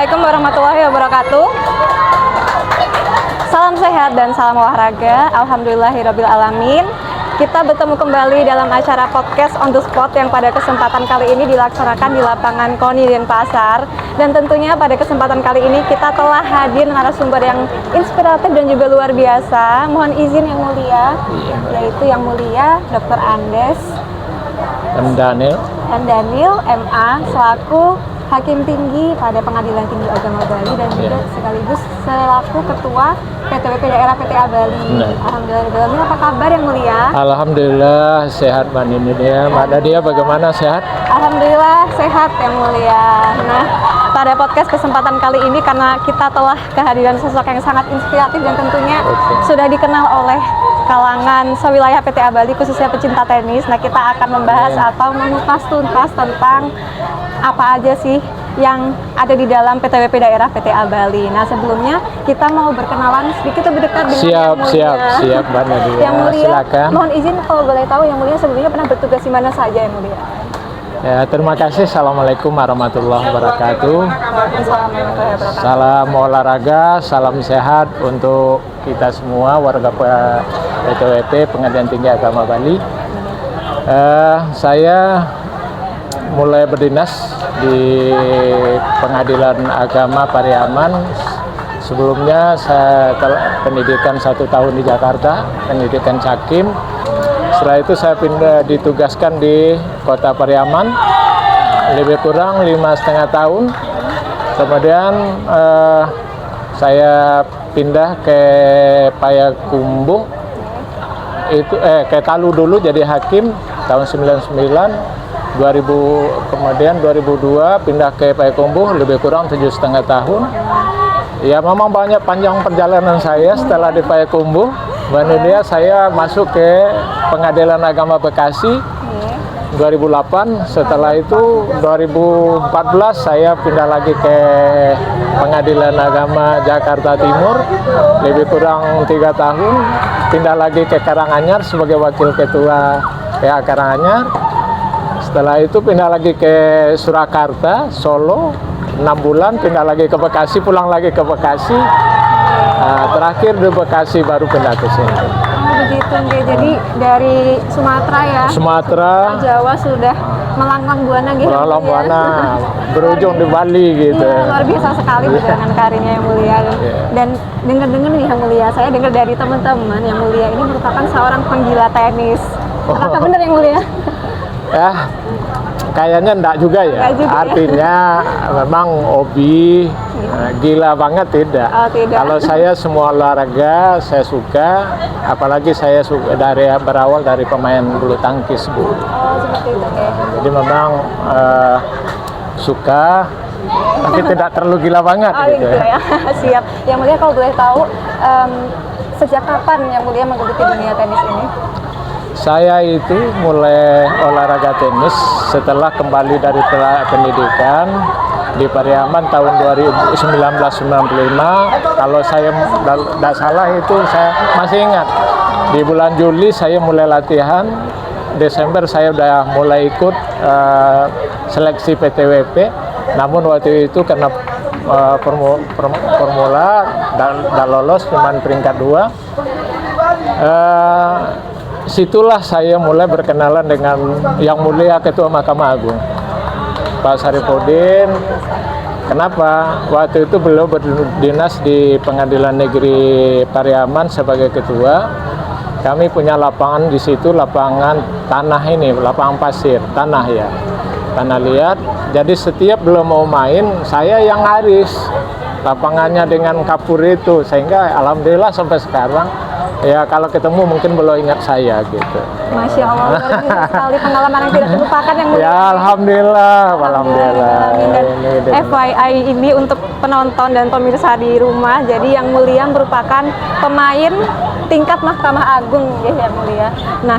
Assalamualaikum warahmatullahi wabarakatuh. Salam sehat dan salam olahraga. Alhamdulillahirrabbilalamin. Kita bertemu kembali dalam acara podcast on the spot yang pada kesempatan kali ini dilaksanakan di lapangan KONI Denpasar. Dan tentunya pada kesempatan kali ini kita telah hadir narasumber yang inspiratif dan juga luar biasa. Mohon izin yang mulia, yaitu yang mulia Dr. Andes dan Daniel MA selaku Hakim Tinggi pada Pengadilan Tinggi Agama Bali dan juga sekaligus selaku Ketua PTWP Daerah PTA Bali. Alhamdulillah. Apa kabar yang mulia? Alhamdulillah sehat Mbak Nidia. Mbak Nadia bagaimana, sehat? Alhamdulillah sehat yang mulia. Nah, pada podcast kesempatan kali ini karena kita telah kehadiran sosok yang sangat inspiratif dan tentunya sudah dikenal oleh kalangan sewilayah PTA Bali khususnya pecinta tenis. Nah, kita akan membahas atau mengupas tuntas tentang apa aja sih yang ada di dalam PTWP Daerah PTA Bali. Nah, sebelumnya kita mau berkenalan sedikit lebih dekat dengan yang mulia. Siap Mbak Nadia. Yang mulia, silakan. mohon izin kalau boleh tahu yang mulia sebelumnya pernah bertugas di mana saja yang mulia? Ya, terima kasih. Assalamualaikum warahmatullahi wabarakatuh. Assalamualaikum warahmatullahi wabarakatuh. Salam olahraga, salam sehat untuk kita semua warga PTWP Pengadilan Tinggi Agama Bali. Saya mulai berdinas di Pengadilan Agama Pariaman. Sebelumnya saya pendidikan 1 tahun di Jakarta, pendidikan Hakim. Setelah itu saya ditugaskan di Kota Pariaman lebih kurang 5,5 tahun. Kemudian saya pindah ke Payakumbuh, itu ke Talu dulu jadi hakim tahun 99. 2000, kemudian 2002 pindah ke Payakumbuh lebih kurang 7,5 tahun. Ya, memang banyak panjang perjalanan saya setelah di Payakumbuh. Mbak Nidia, saya masuk ke Pengadilan Agama Bekasi 2008. Setelah itu 2014 saya pindah lagi ke Pengadilan Agama Jakarta Timur lebih kurang 3 tahun. Pindah lagi ke Karanganyar sebagai wakil ketua PA Karanganyar. Setelah itu pindah lagi ke Surakarta, Solo 6 bulan, pindah lagi ke Bekasi, pulang lagi ke Bekasi. Terakhir di Bekasi baru pindah ke sini. Begitu, jadi dari Sumatera ya? Sumatera, Jawa sudah melanglang buana gitu. Melanglang buana, berujung di Bali gitu. Iya, luar biasa sekali perjalanan karirnya yang mulia. Dan dengar-dengar nih yang mulia, saya dengar dari teman-teman yang mulia ini merupakan seorang penggila tenis. Apakah benar yang mulia? Ya, kayaknya enggak juga ya. Artinya memang hobi, gila banget tidak. Tidak. Kalau saya semua olahraga saya suka, apalagi saya suka berawal dari pemain bulu tangkis, Bu. Seperti itu ya. Jadi memang suka, tapi tidak terlalu gila banget gitu ya. Siap. Yang mulia kalau boleh tahu, sejak kapan yang mulia menggeluti dunia tenis ini? Saya itu mulai olahraga tenis setelah kembali dari pendidikan di Pariaman tahun 1995. Kalau saya tidak salah itu saya masih ingat. Di bulan Juli saya mulai latihan. Desember saya udah mulai ikut seleksi PTWP. Namun waktu itu karena formula dan lolos cuman peringkat 2. Situlah saya mulai berkenalan dengan yang mulia Ketua Mahkamah Agung, Pak Saripudin. Kenapa? Waktu itu beliau berdinas di Pengadilan Negeri Pariaman sebagai ketua. Kami punya lapangan di situ, lapangan tanah ini, lapangan pasir, tanah ya, tanah liat. Jadi setiap belum mau main, saya yang ngaris lapangannya dengan kapur itu, sehingga alhamdulillah sampai sekarang. Ya, kalau ketemu mungkin belum ingat saya gitu. Masya Allah, luar biasa sekali pengalaman yang tidak terlupakan yang mulia. Ya, alhamdulillah. Dan FYI ini untuk penonton dan pemirsa di rumah, jadi yang mulia merupakan pemain tingkat Mahkamah Agung ya yang mulia. Nah,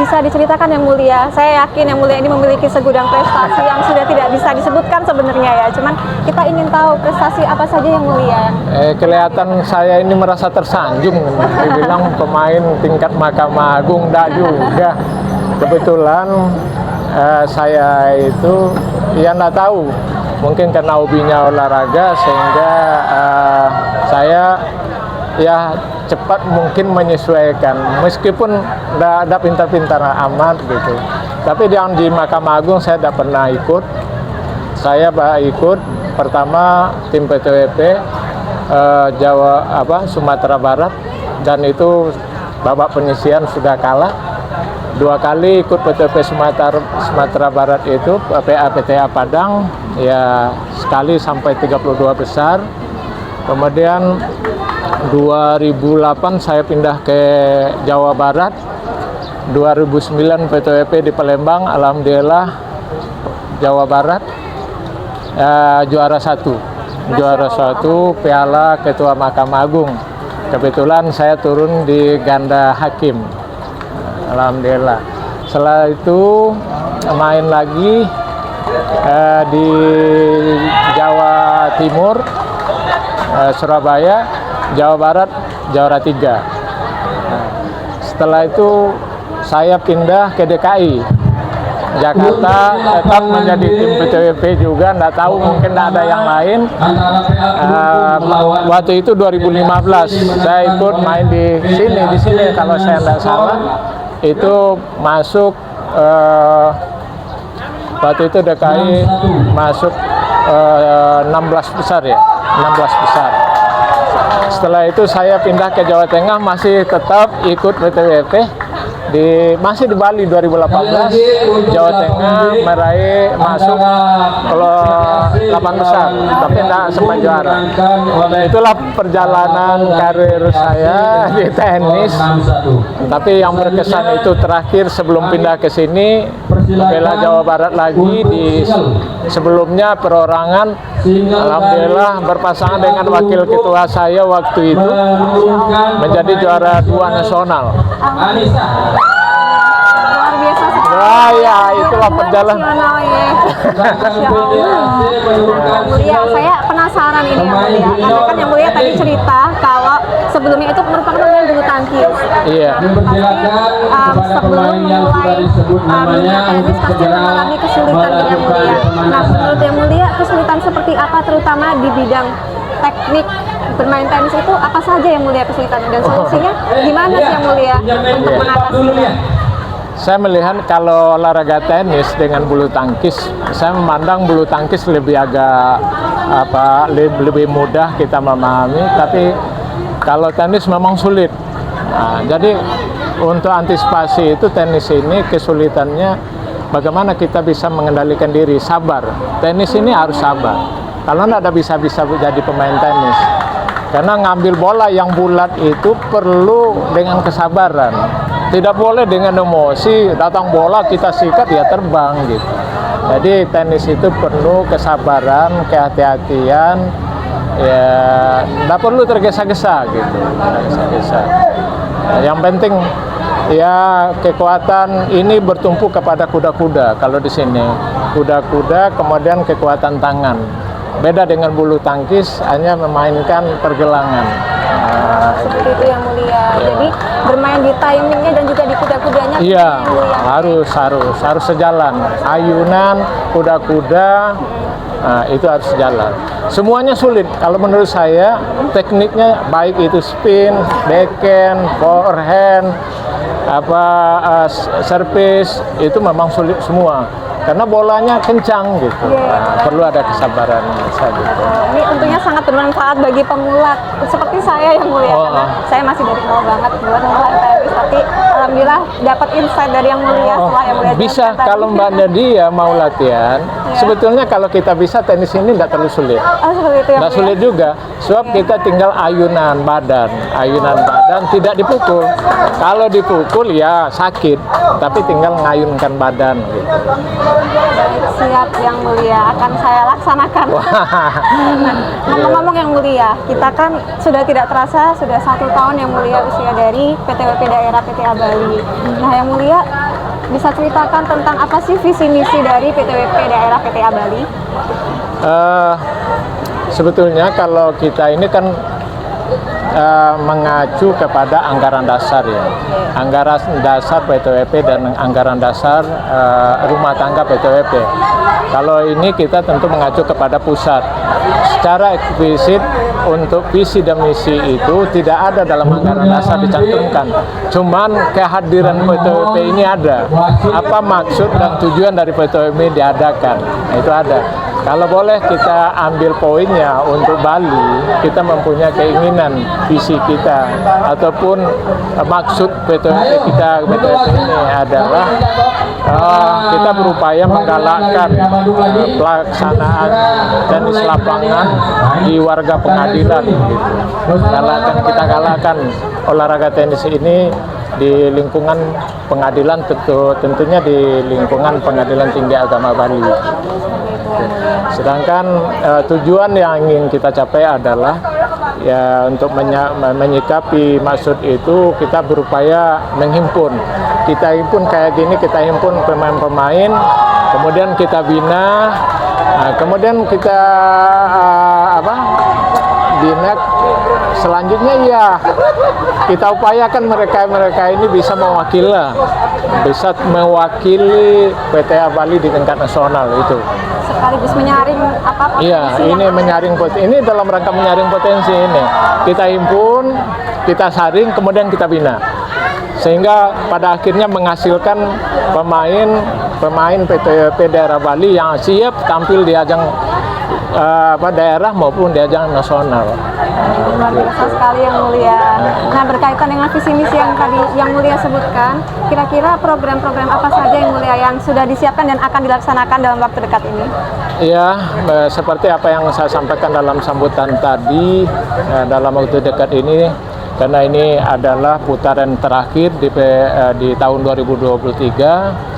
bisa diceritakan yang mulia, saya yakin yang mulia ini memiliki segudang prestasi yang sudah tidak bisa disebutkan sebenarnya ya. Cuman kita ingin tahu prestasi apa saja yang mulia. Kelihatan saya ini merasa tersanjung, dibilang pemain tingkat Mahkamah Agung, enggak juga. Kebetulan saya itu ya nggak tahu mungkin karena hobinya olahraga sehingga saya ya cepat mungkin menyesuaikan, meskipun tidak pintar-pintar amat gitu. Tapi yang di Mahkamah Agung saya tidak pernah ikut. Saya ikut pertama tim PTWP Sumatera Barat, dan itu babak penyisihan sudah kalah. 2 kali ikut PTWP Sumatera Barat itu PTA Padang, ya sekali sampai 32 besar. Kemudian 2008 saya pindah ke Jawa Barat. 2009 PTWP di Palembang, alhamdulillah Jawa Barat juara 1 Piala Ketua Mahkamah Agung. Kebetulan saya turun di ganda hakim, alhamdulillah. Setelah itu main lagi di Jawa Timur, Surabaya, Jawa Barat juara 3. Setelah itu saya pindah ke DKI Jakarta, tetap menjadi tim PTWP juga, nggak tahu mungkin nggak ada yang lain. Waktu itu 2015 saya ikut main di sini kalau saya nggak salah, itu masuk waktu itu DKI masuk 16 besar ya, 16 besar. Setelah itu saya pindah ke Jawa Tengah, masih tetap ikut PTWP. Masih di Bali 2018, Jawa Tengah meraih masuk kalau 8 besar, tapi tidak sempat juara. Itulah perjalanan karir saya di tenis. Tapi yang berkesan itu terakhir sebelum pindah ke sini, bela Jawa Barat lagi di sebelumnya perorangan. Alhamdulillah berpasangan dengan wakil ketua saya waktu itu menjadi juara 2 nasional. Luar biasa sekali. Wah ya, itulah perjalanan. Yang mulia, saya penasaran ini yang mulia. Karena kan yang mulia tadi cerita kalau sebelumnya itu merupakan pemain bulu tangkis. Iya. Tapi sebelum memulai dunia tenis pasti mengalami kesulitan yang mulia. Nah, menurut yang mulia kesulitan seperti apa, terutama di bidang teknik bermain tenis itu apa saja yang mulia kesulitannya, dan solusinya gimana sih yang mulia untuk mengatasinya? Saya melihat kalau olahraga tenis dengan bulu tangkis, saya memandang bulu tangkis lebih lebih mudah kita memahami, tapi kalau tenis memang sulit. Nah, jadi untuk antisipasi itu tenis ini kesulitannya bagaimana kita bisa mengendalikan diri, sabar. Tenis ini harus sabar. Kalau nggak ada bisa-bisa jadi pemain tenis. Karena ngambil bola yang bulat itu perlu dengan kesabaran. Tidak boleh dengan emosi, datang bola kita sikat ya terbang gitu. Jadi tenis itu perlu kesabaran, kehati-hatian, ya nggak perlu tergesa-gesa gitu. Tergesa-gesa. Yang penting ya kekuatan ini bertumpu kepada kuda-kuda. Kalau di sini kuda-kuda, kemudian kekuatan tangan. Beda dengan bulu tangkis, hanya memainkan pergelangan. Seperti itu yang mulia. Jadi bermain di timingnya dan juga di kuda-kudanya. Iya, harus sejalan. Ayunan, kuda-kuda, itu harus sejalan. Semuanya sulit. Kalau menurut saya, tekniknya baik itu spin, backhand, forehand, service, itu memang sulit semua. Karena bolanya kencang gitu. Perlu ada kesabaran saja. Ini tentunya sangat bermanfaat bagi pemula seperti saya yang mulia, karena saya masih dari nol banget buat mulai tenis, tapi alhamdulillah dapat insight dari yang mulia setelah yang mulia. Bisa kalau Mbak Nadia mau latihan, sebetulnya kalau kita bisa tenis ini tidak terlalu sulit. Seperti itu ya. Tidak sulit juga, sebab kita tinggal ayunan badan tidak dipukul. Kalau dipukul ya sakit, tapi tinggal ngayunkan badan gitu. Siap yang mulia, akan saya laksanakan. Ngomong-ngomong yang mulia, kita kan sudah tidak terasa sudah 1 tahun yang mulia usia dari PTWP daerah PTA Bali. Nah yang mulia bisa ceritakan tentang apa sih visi misi dari PTWP daerah PTA Bali? Sebetulnya kalau kita ini kan mengacu kepada anggaran dasar ya. Anggaran dasar PTWP dan anggaran dasar rumah tangga PTWP. Kalau ini kita tentu mengacu kepada pusat. Secara eksplisit untuk visi dan misi itu tidak ada dalam anggaran dasar dicantumkan. Cuman kehadiran PTWP ini ada. Apa maksud dan tujuan dari PTWP diadakan? Nah, itu ada. Kalau boleh kita ambil poinnya untuk Bali, kita mempunyai keinginan visi kita ataupun maksud PTWP kita ini adalah kita berupaya menggalakkan pelaksanaan tenis lapangan di warga pengadilan. Gitu. Kita galakkan olahraga tenis ini di lingkungan pengadilan, tentunya di lingkungan Pengadilan Tinggi Agama Bali. Sedangkan tujuan yang ingin kita capai adalah ya untuk menyikapi maksud itu kita berupaya menghimpun. Kita himpun kayak gini, kita himpun pemain-pemain, kemudian kita bina, kemudian kita bina. Selanjutnya ya kita upayakan mereka ini bisa mewakili PTA Bali di tingkat nasional itu. Sekaligus menyaring apa? Iya, ini menyaring potensi. Ini dalam rangka menyaring potensi ini. Kita himpun, kita saring, kemudian kita bina. Sehingga pada akhirnya menghasilkan pemain PTWP daerah Bali yang siap tampil di ajang daerah maupun di ajang nasional. Luar biasa sekali Yang Mulia. Nah, berkaitan dengan visi misi yang tadi Yang Mulia sebutkan, kira-kira program-program apa saja Yang Mulia yang sudah disiapkan dan akan dilaksanakan dalam waktu dekat ini? Ya, seperti apa yang saya sampaikan dalam sambutan tadi, dalam waktu dekat ini, karena ini adalah putaran terakhir di tahun 2023.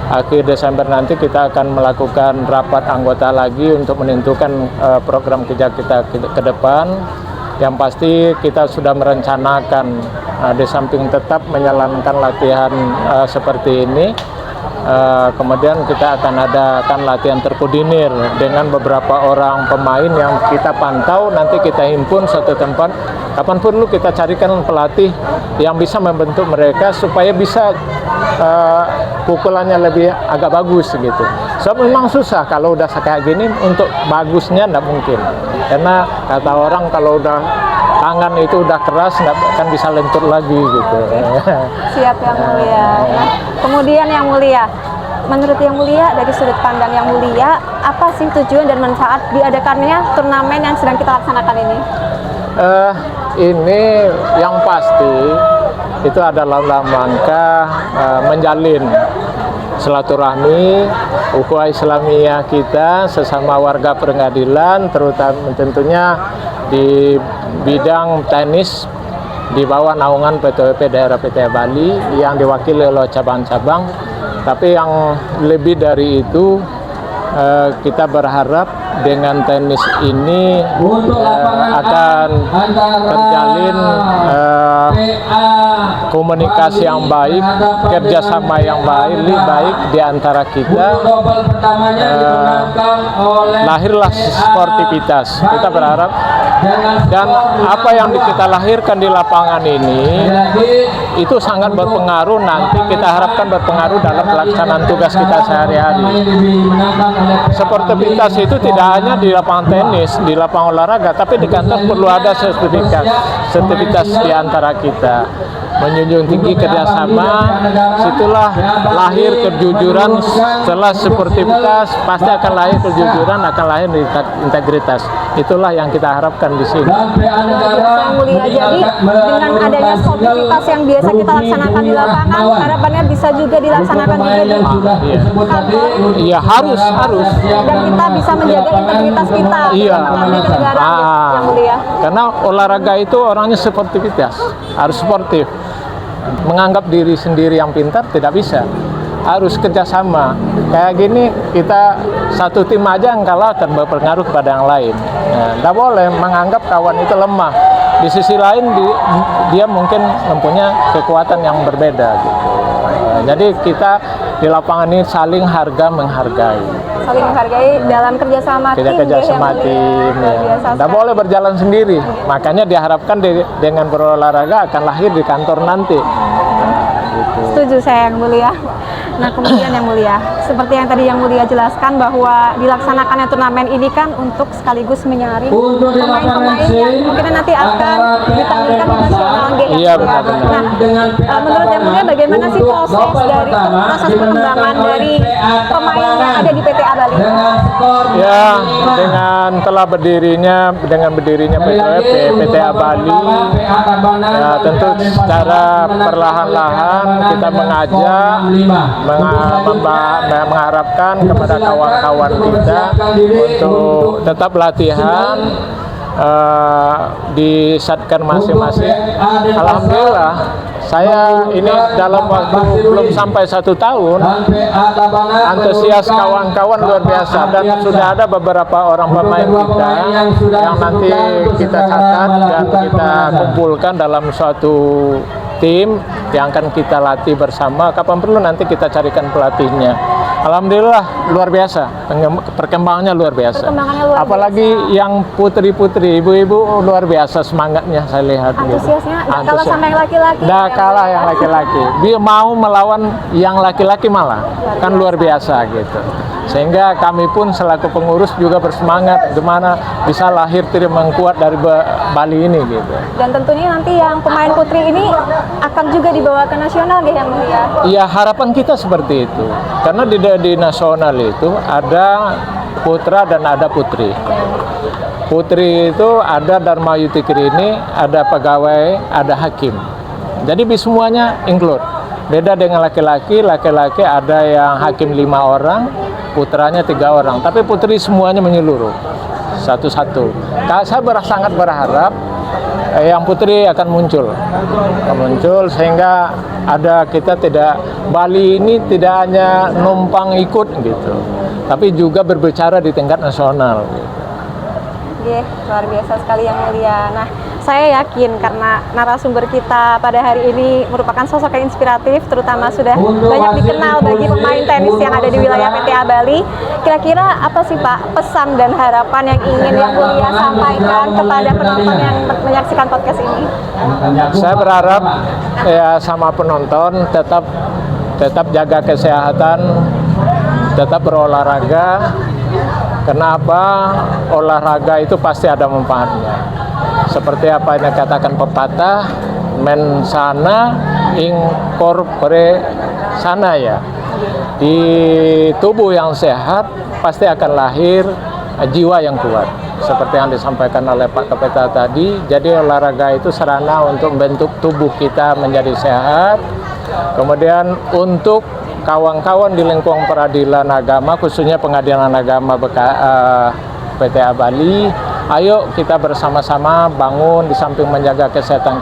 Akhir Desember nanti kita akan melakukan rapat anggota lagi untuk menentukan program kerja kita ke depan. Yang pasti kita sudah merencanakan di samping tetap menjalankan latihan seperti ini, kemudian kita akan adakan latihan terkoordinir dengan beberapa orang pemain yang kita pantau, nanti kita himpun satu tempat. Kapan perlu kita carikan pelatih yang bisa membentuk mereka supaya bisa pukulannya lebih agak bagus gitu. Sebab memang susah kalau udah kayak gini, untuk bagusnya enggak mungkin. Karena kata orang kalau udah tangan itu udah keras nggak akan bisa lentur lagi gitu. Siap Yang Mulia. Nah, kemudian Yang Mulia, menurut Yang Mulia, dari sudut pandang Yang Mulia, apa sih tujuan dan manfaat diadakannya turnamen yang sedang kita laksanakan ini? Ini yang pasti itu adalah dalam rangka menjalin silaturahmi ukhuwah Islamiyah kita sesama warga pengadilan, terutama tentunya di bidang tenis di bawah naungan PTWP daerah PTA Bali yang diwakili oleh cabang-cabang. Tapi yang lebih dari itu, kita berharap dengan tenis ini akan terjalin komunikasi yang baik, kerjasama yang baik di antara kita. Lahirlah sportivitas. Kita berharap, dan apa yang kita lahirkan di lapangan ini itu sangat berpengaruh, nanti kita harapkan berpengaruh dalam pelaksanaan tugas kita sehari-hari. Sportivitas itu tidak hanya di lapangan tenis, di lapangan olahraga, tapi di kantor perlu ada sportivitas di antara kita. Menjunjung tinggi kerjasama, situlah lahir kejujuran. Setelah sportivitas pasti akan lahir kejujuran, akan lahir integritas. Itulah yang kita harapkan di sini. Yang Mulia, jadi dengan adanya sportivitas yang biasa kita laksanakan di lapangan, harapannya bisa juga dilaksanakan juga di kantor. Iya, harus. Dan kita bisa menjaga integritas kita mengabdi kenegaraan, Yang Mulia. Karena olahraga itu orangnya sportivitas, harus sportif. Menganggap diri sendiri yang pintar tidak bisa, harus kerjasama. Kayak gini kita satu tim aja yang kalah akan berpengaruh kepada yang lain. Tidak boleh menganggap kawan itu lemah. Di sisi lain dia mungkin mempunyai kekuatan yang berbeda gitu. Jadi kita di lapangan ini saling harga menghargai. Saling menghargai dalam kerjasama tim. Kerjasama tim. Tidak boleh berjalan sendiri. Makanya diharapkan dengan berolahraga akan lahir di kantor nanti. Gitu. Setuju saya Yang Mulia. Nah kemudian Yang Mulia, seperti yang tadi Yang Mulia jelaskan bahwa dilaksanakannya turnamen ini kan untuk sekaligus menyaring pemain-pemain yang mungkin nanti akan ditampilkan di nasional G. Iya benar-benar. Nah menurut Yang Mulia bagaimana sih proses perkembangan dari pemain yang ada di PTA Bali? Ya, dengan berdirinya PTA Bali, ya tentu secara perlahan-lahan kita mengajak, mengharapkan kepada kawan-kawan kita untuk tetap latihan di satker masing-masing. Alhamdulillah, saya ini dalam waktu belum sampai 1 tahun, antusias kawan-kawan luar biasa, dan sudah ada beberapa orang pemain kita yang nanti kita catat dan kita kumpulkan dalam suatu tim yang akan kita latih bersama. Kapan perlu nanti kita carikan pelatihnya. Alhamdulillah luar biasa, perkembangannya luar biasa. Apalagi yang putri-putri, ibu-ibu luar biasa semangatnya saya lihat. Antusiasnya nggak kalah sama yang laki-laki. Nggak kalah yang laki-laki. Dia mau melawan yang laki-laki malah, kan luar biasa gitu. Sehingga kami pun selaku pengurus juga bersemangat gimana bisa lahir tim yang kuat dari Bali ini gitu. Dan tentunya nanti yang pemain putri ini akan juga dibawa ke nasional Yang Mulia. Iya, harapan kita seperti itu. Karena di nasional itu ada putra dan ada putri. Putri itu ada Dharma Yutikri ini, ada pegawai, ada hakim. Jadi semuanya include. Beda dengan laki-laki ada yang hakim 5 orang, putranya 3 orang, tapi putri semuanya menyeluruh satu-satu. Saya sangat berharap yang putri akan muncul sehingga kita tidak, Bali ini tidak hanya numpang ikut gitu, tapi juga berbicara di tingkat nasional. Luar biasa sekali Yang Mulia. Nah, saya yakin karena narasumber kita pada hari ini merupakan sosok yang inspiratif, terutama sudah banyak dikenal bagi pemain tenis yang ada di wilayah PTA Bali. Kira-kira apa sih Pak pesan dan harapan yang ingin Yang Mulia sampaikan kepada penonton yang menyaksikan podcast ini? Saya berharap ya sama penonton tetap jaga kesehatan, tetap berolahraga. Kenapa? Olahraga itu pasti ada manfaatnya. Seperti apa yang dikatakan pepatah, men sana in corpore sana ya. Di tubuh yang sehat pasti akan lahir jiwa yang kuat. Seperti yang disampaikan oleh Pak Kapeta tadi, jadi olahraga itu sarana untuk membentuk tubuh kita menjadi sehat. Kemudian untuk kawan-kawan di lingkungan peradilan agama, khususnya pengadilan agama PTA Bali, ayo kita bersama-sama bangun, di samping menjaga kesehatan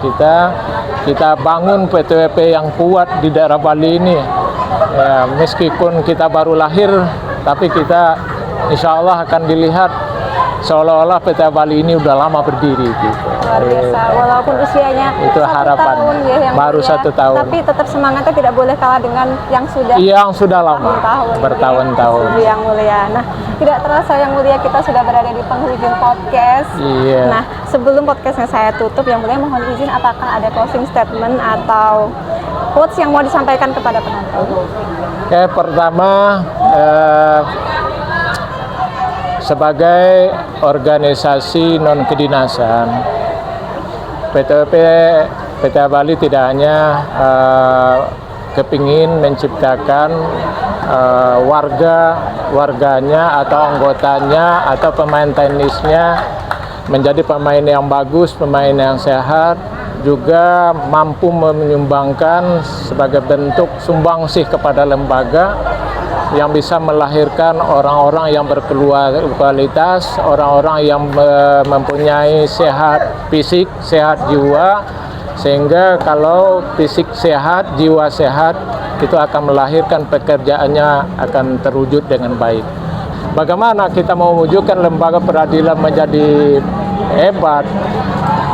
kita bangun PTWP yang kuat di daerah Bali ini. Ya, meskipun kita baru lahir, tapi kita insya Allah akan dilihat seolah-olah PTA Bali ini udah lama berdiri gitu. Luar biasa, walaupun usianya itu harapan tahun, ya, yang baru mulia, 1 tahun, tapi tetap semangatnya tidak boleh kalah dengan yang sudah lama, bertahun-tahun. Yang Mulia. Nah, tidak terasa Yang Mulia kita sudah berada di penghujung podcast. Iya. Nah, sebelum podcastnya saya tutup, Yang Mulia mohon izin, apakah ada closing statement atau quotes yang mau disampaikan kepada penonton? Oke, pertama sebagai organisasi non kedinasan, PTA Bali tidak hanya kepingin menciptakan warganya atau anggotanya atau pemain tenisnya menjadi pemain yang bagus, pemain yang sehat, juga mampu menyumbangkan sebagai bentuk sumbangsih kepada lembaga yang bisa melahirkan orang-orang yang berkualitas, orang-orang yang mempunyai sehat fisik, sehat jiwa, sehingga kalau fisik sehat, jiwa sehat, itu akan melahirkan pekerjaannya akan terwujud dengan baik. Bagaimana kita mau mewujudkan lembaga peradilan menjadi hebat,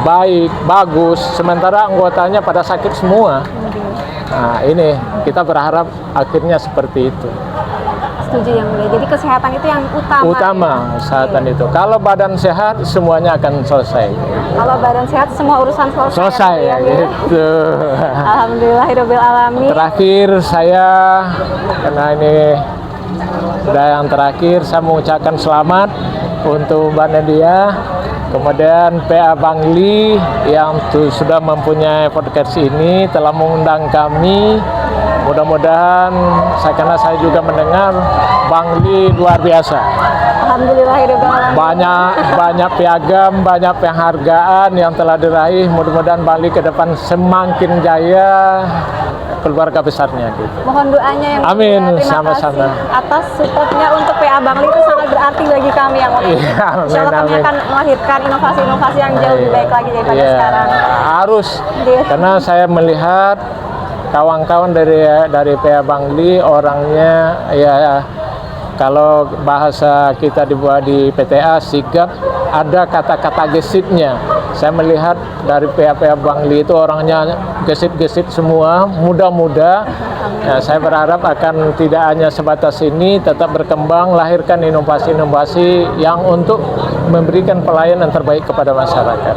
baik, bagus, sementara anggotanya pada sakit semua. Nah, ini kita berharap akhirnya seperti itu. Setuju Yang Mulia. Jadi kesehatan itu yang utama. Ya? Kesehatan itu. Kalau badan sehat, semuanya akan selesai. Kalau badan sehat, semua urusan selesai. Selesai ya, gitu. Alhamdulillahirabbil alamin. Terakhir saya, karena ini sudah yang terakhir, saya mengucapkan selamat untuk Mbak Nadia. Kemudian PA Bangli yang sudah mempunyai podcast ini telah mengundang kami. Mudah-mudahan, karena saya juga mendengar Bangli luar biasa. Alhamdulillahirobbilalamin. Banyak piagam, banyak penghargaan yang telah diraih. Mudah-mudahan Bangli ke depan semakin jaya keluarga besarnya gitu. Mohon doanya Yang Mulia. Amin, Terima sama-sama. kasih atas supportnya untuk PA Bangli, itu sangat berarti bagi kami Yang Mulia. Iya, Insya Allah kami amin. akan melahirkan inovasi-inovasi yang jauh lebih baik lagi daripada Iya, sekarang. harus. Iya. Karena saya melihat kawan-kawan dari PA Bangli orangnya ya, kalau bahasa kita dibuat di PTA sigap, ada kata-kata gesitnya. Saya melihat dari PA Bangli itu orangnya gesit-gesit semua, muda-muda. Ya, saya berharap akan tidak hanya sebatas ini, tetap berkembang, lahirkan inovasi-inovasi yang untuk memberikan pelayanan terbaik kepada masyarakat.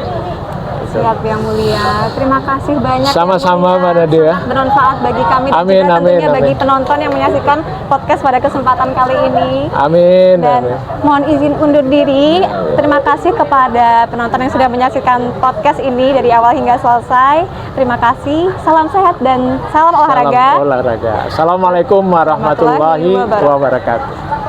Siap Yang Mulia. Terima kasih banyak. Sama-sama Mbak Nadia. Sangat bermanfaat bagi kami dan Amin, juga tentunya amin, bagi amin. penonton yang menyaksikan podcast pada kesempatan kali ini. Amin. Dan Amin. mohon izin undur diri. Terima kasih kepada penonton yang sudah menyaksikan podcast ini dari awal hingga selesai. Terima kasih. Salam sehat dan salam olahraga. Salam olahraga. Assalamualaikum warahmatullahi wabarakatuh.